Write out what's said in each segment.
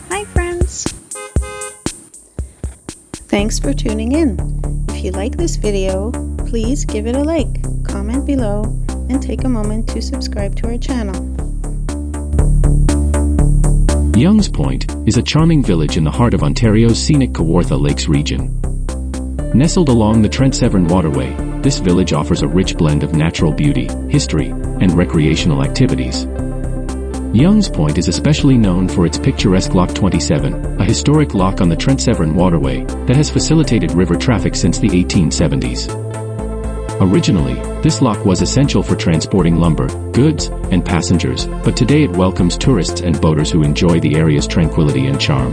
Hi friends! Thanks for tuning in. If you like this video, please give it a like, comment below, and take a moment to subscribe to our channel. Young's Point is a charming village in the heart of Ontario's scenic Kawartha Lakes region. Nestled along the Trent-Severn waterway, this village offers a rich blend of natural beauty, history, and recreational activities. Young's Point is especially known for its picturesque Lock 27, a historic lock on the Trent-Severn waterway that has facilitated river traffic since the 1870s. Originally, this lock was essential for transporting lumber, goods, and passengers, but today it welcomes tourists and boaters who enjoy the area's tranquility and charm.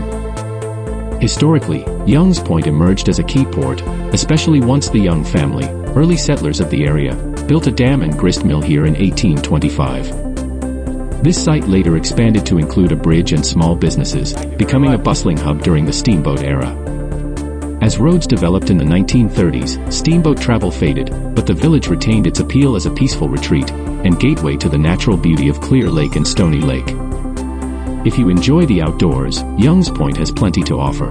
Historically, Young's Point emerged as a key port, especially once the Young family, early settlers of the area, built a dam and grist mill here in 1825. This site later expanded to include a bridge and small businesses, becoming a bustling hub during the steamboat era. As roads developed in the 1930s, steamboat travel faded, but the village retained its appeal as a peaceful retreat and gateway to the natural beauty of Clear Lake and Stony Lake. If you enjoy the outdoors, Young's Point has plenty to offer.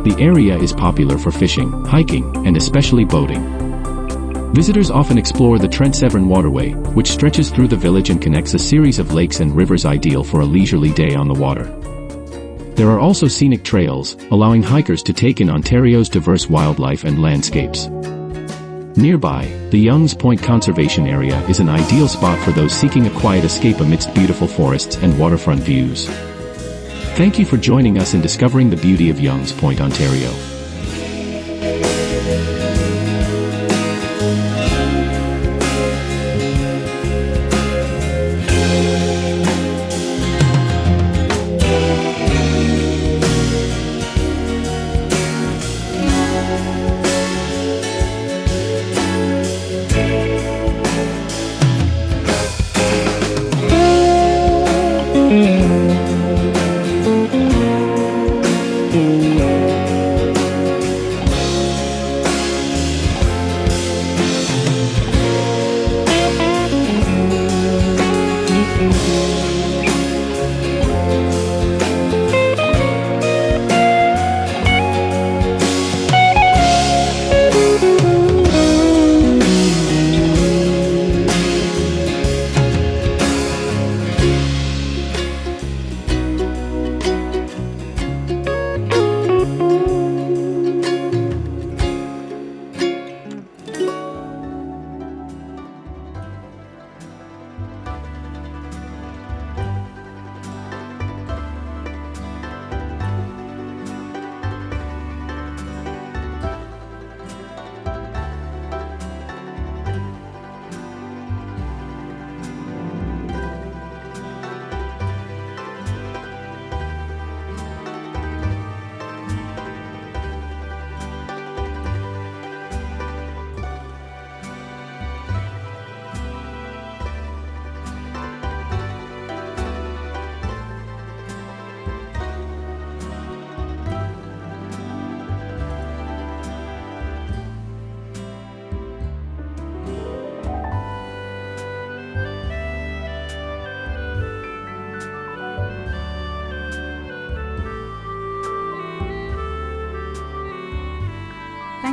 The area is popular for fishing, hiking, and especially boating. Visitors often explore the Trent-Severn waterway, which stretches through the village and connects a series of lakes and rivers ideal for a leisurely day on the water. There are also scenic trails, allowing hikers to take in Ontario's diverse wildlife and landscapes. Nearby, the Young's Point Conservation Area is an ideal spot for those seeking a quiet escape amidst beautiful forests and waterfront views. Thank you for joining us in discovering the beauty of Young's Point, Ontario.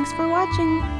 Thanks for watching!